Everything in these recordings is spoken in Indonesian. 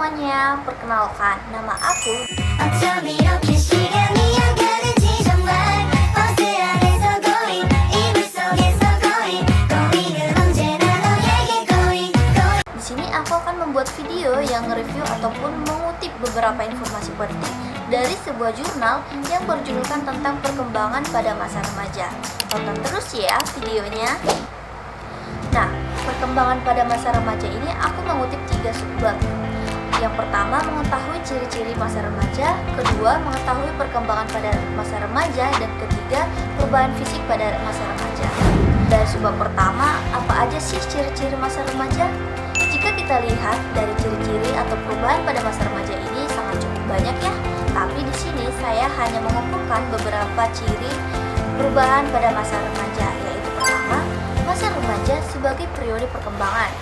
semuanya, perkenalkan nama aku. Di sini aku akan membuat video yang nge-review ataupun mengutip beberapa informasi penting dari sebuah jurnal yang berjudulkan tentang perkembangan pada masa remaja. Tonton terus ya videonya. Nah, perkembangan pada masa remaja ini aku mengutip 3 subbab. Yang pertama, mengetahui ciri-ciri masa remaja. Kedua, mengetahui perkembangan pada masa remaja. Dan ketiga, perubahan fisik pada masa remaja. Dari subbab pertama, apa aja sih ciri-ciri masa remaja? Jika kita lihat dari ciri-ciri atau perubahan pada masa remaja ini sangat cukup banyak ya. Tapi di sini saya hanya mengumpulkan beberapa ciri perubahan pada masa remaja, yaitu pertama, masa remaja sebagai periode perkembangan.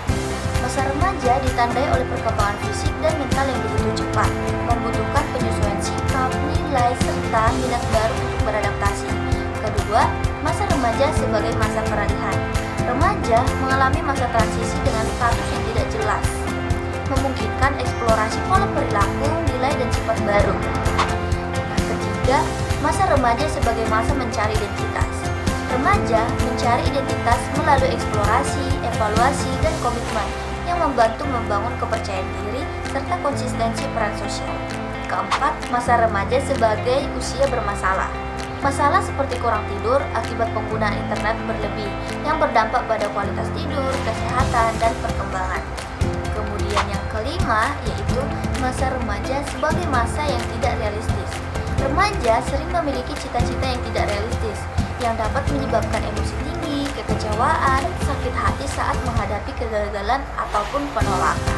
Masa remaja ditandai oleh perkembangan fisik dan mental yang begitu cepat, membutuhkan penyesuaian sikap, nilai, serta minat baru untuk beradaptasi. Kedua, masa remaja sebagai masa peralihan. Remaja mengalami masa transisi dengan status yang tidak jelas, memungkinkan eksplorasi pola perilaku, nilai, dan sifat baru. Ketiga, masa remaja sebagai masa mencari identitas. Remaja mencari identitas melalui eksplorasi, evaluasi, dan komitmen yang membantu membangun kepercayaan diri serta konsistensi peran sosial. Keempat, masa remaja sebagai usia bermasalah. Masalah seperti kurang tidur akibat penggunaan internet berlebih yang berdampak pada kualitas tidur, kesehatan, dan perkembangan. Kemudian yang kelima, yaitu masa remaja sebagai masa yang tidak realistis. Remaja sering memiliki cita-cita yang tidak realistis, yang dapat menyebabkan emosi tinggi, kekecewaan, sakit hati saat menghadapi kegagalan ataupun penolakan.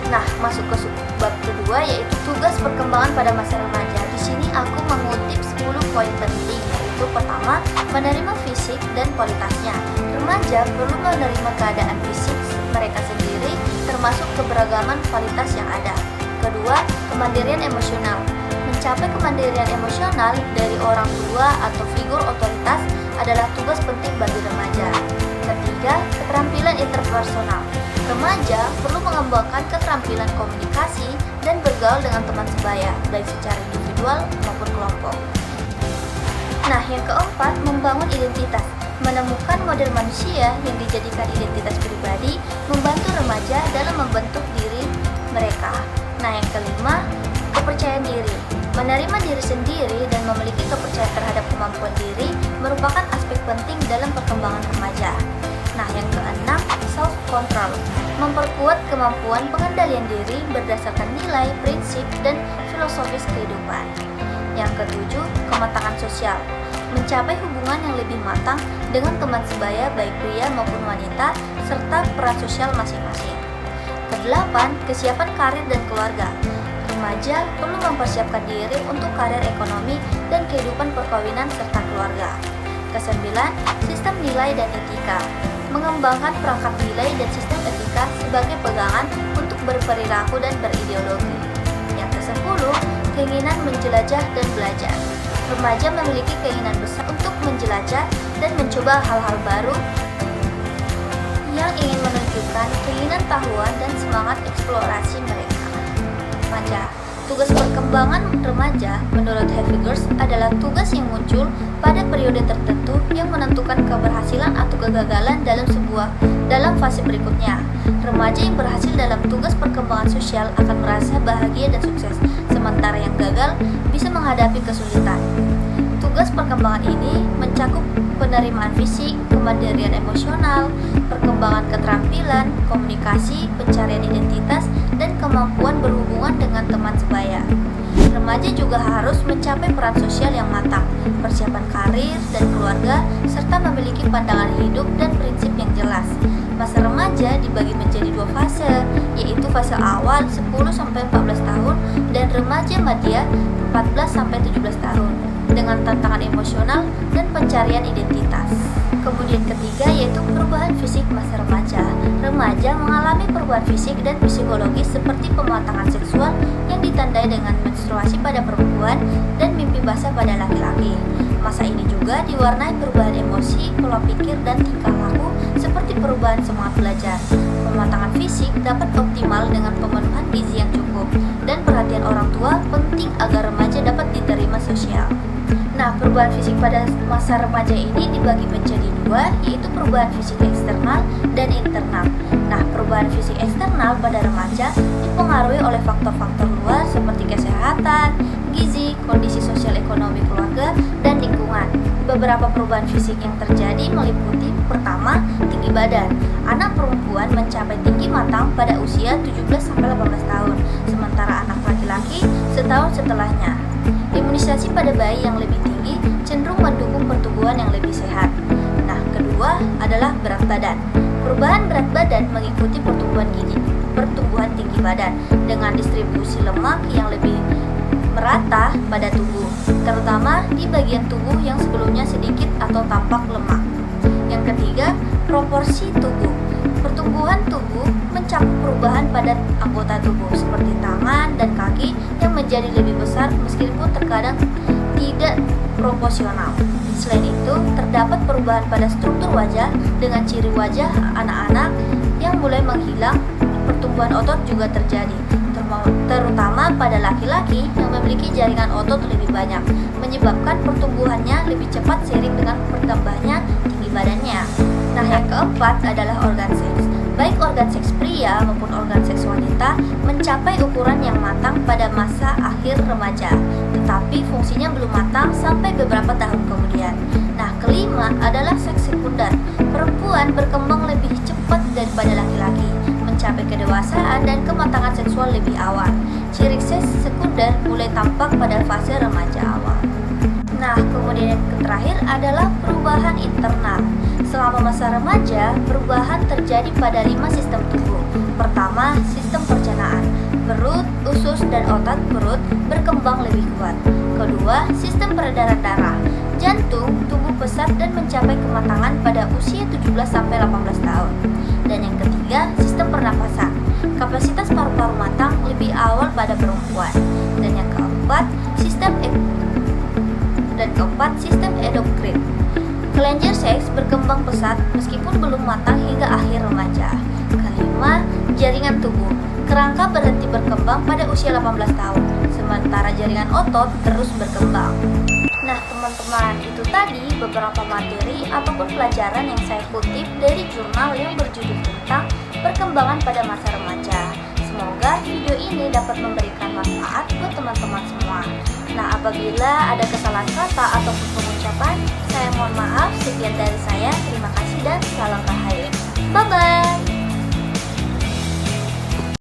Nah, masuk ke subbab kedua, yaitu tugas perkembangan pada masa remaja. Di sini aku mengutip 10 poin penting, yaitu pertama, menerima fisik dan kualitasnya. Remaja perlu menerima keadaan fisik mereka sendiri, termasuk keberagaman kualitas yang ada. Kedua, kemandirian emosional. Mencapai kemandirian emosional dari orang tua atau figur otoritas adalah tugas penting bagi remaja. Ketiga, keterampilan interpersonal. Remaja perlu mengembangkan keterampilan komunikasi dan bergaul dengan teman sebaya, baik secara individual maupun kelompok. Nah, yang keempat, membangun identitas. Menemukan model manusia yang dijadikan identitas pribadi membantu remaja dalam membentuk diri mereka. Nah, yang kelima, kepercayaan diri. Menerima diri sendiri dan memiliki kepercayaan terhadap kemampuan diri merupakan aspek penting dalam perkembangan remaja. Nah, yang keenam, self-control. Memperkuat kemampuan pengendalian diri berdasarkan nilai, prinsip, dan filosofis kehidupan. Yang ketujuh, kematangan sosial. Mencapai hubungan yang lebih matang dengan teman sebaya baik pria maupun wanita, serta peran sosial masing-masing. Kedelapan, kesiapan karir dan keluarga. Remaja perlu mempersiapkan diri untuk karir ekonomi dan kehidupan perkawinan serta keluarga. Kesembilan, sistem nilai dan etika. Mengembangkan perangkat nilai dan sistem etika sebagai pegangan untuk berperilaku dan berideologi. Yang kesepuluh, keinginan menjelajah dan belajar. Remaja memiliki keinginan besar untuk menjelajah dan mencoba hal-hal baru yang ingin menunjukkan keinginan tahuan dan semangat eksplorasi mereka. Remaja. Tugas perkembangan remaja menurut Haviggers adalah tugas yang muncul pada periode tertentu yang menentukan keberhasilan atau kegagalan dalam fase berikutnya. Remaja yang berhasil dalam tugas perkembangan sosial akan merasa bahagia dan sukses, sementara yang gagal bisa menghadapi kesulitan. Tugas perkembangan ini mencakup penerimaan fisik, kemandirian emosional, perkembangan keterampilan, komunikasi, pencarian identitas, dan kemampuan berhubungan dengan teman sebaya. Remaja juga harus mencapai peran sosial yang matang, persiapan karir dan keluarga, serta memiliki pandangan hidup dan prinsip yang jelas. Masa remaja dibagi menjadi 2 fase, yaitu fase awal 10-14 tahun dan remaja madya 14-17 tahun, dengan tantangan emosional dan pencarian identitas. Kemudian ketiga, yaitu perubahan fisik masa remaja. Remaja mengalami perubahan fisik dan psikologis seperti pematangan seksual yang ditandai dengan menstruasi pada perempuan dan mimpi basah pada laki-laki. Masa ini juga diwarnai perubahan emosi, pola pikir, dan tingkah laku seperti perubahan semangat belajar. Pematangan fisik dapat optimal dengan pemenuhan gizi yang cukup. Perubahan fisik pada masa remaja ini dibagi menjadi dua, yaitu perubahan fisik eksternal dan internal. Nah, perubahan fisik eksternal pada remaja dipengaruhi oleh faktor-faktor luar seperti kesehatan, gizi, kondisi sosial ekonomi keluarga, dan lingkungan. Beberapa perubahan fisik yang terjadi meliputi: pertama, tinggi badan. Anak perempuan mencapai tinggi matang pada usia 17-18 tahun, sementara anak laki-laki setahun setelahnya. Imunisasi pada bayi yang lebih tinggi cenderung mendukung pertumbuhan yang lebih sehat. Nah, kedua adalah berat badan. Perubahan berat badan mengikuti pertumbuhan tinggi badan dengan distribusi lemak yang lebih merata pada tubuh, terutama di bagian tubuh yang sebelumnya sedikit atau tampak lemak. Yang ketiga, proporsi tubuh. Pertumbuhan tubuh mencakup perubahan pada anggota tubuh seperti tangan dan kaki yang menjadi lebih besar meskipun terkadang tidak proporsional. Selain itu, terdapat perubahan pada struktur wajah dengan ciri wajah anak-anak yang mulai menghilang. Pertumbuhan otot juga terjadi, terutama pada laki-laki yang memiliki jaringan otot lebih banyak, menyebabkan pertumbuhannya lebih cepat seiring dengan bertambahnya tinggi badannya. Nah, yang keempat adalah organ seks. Baik organ seks pria maupun organ seks wanita mencapai ukuran yang matang pada masa akhir remaja, tetapi fungsinya belum matang sampai beberapa tahun kemudian. Nah, kelima adalah seks sekunder. Perempuan berkembang lebih cepat daripada laki-laki, mencapai kedewasaan dan kematangan seksual lebih awal. Ciri seks sekunder mulai tampak pada fase remaja awal. Nah, kemudian yang terakhir adalah perubahan internal. Selama masa remaja, perubahan terjadi pada 5 sistem tubuh. Pertama, sistem pencernaan. Perut, usus, dan otot perut berkembang lebih kuat. Kedua, sistem peredaran darah. Jantung tumbuh pesat dan mencapai kematangan pada usia 17-18 tahun. Dan yang ketiga, sistem pernapasan. Kapasitas paru-paru matang lebih awal pada perempuan. Dan yang keempat, sistem endokrin. Kelenjar seks berkembang pesat meskipun belum matang hingga akhir remaja. Kelima, jaringan tubuh. Kerangka berhenti berkembang pada usia 18 tahun, sementara jaringan otot terus berkembang. Nah, teman-teman, itu tadi beberapa materi ataupun pelajaran yang saya kutip dari jurnal yang berjudul tentang perkembangan pada masa remaja. Semoga video ini dapat memberikan manfaat buat teman-teman semua. Nah, apabila ada kesalahan kata ataupun pengucapan, saya mohon maaf. Sekian dari saya, terima kasih dan salam rahayu. Bye-bye.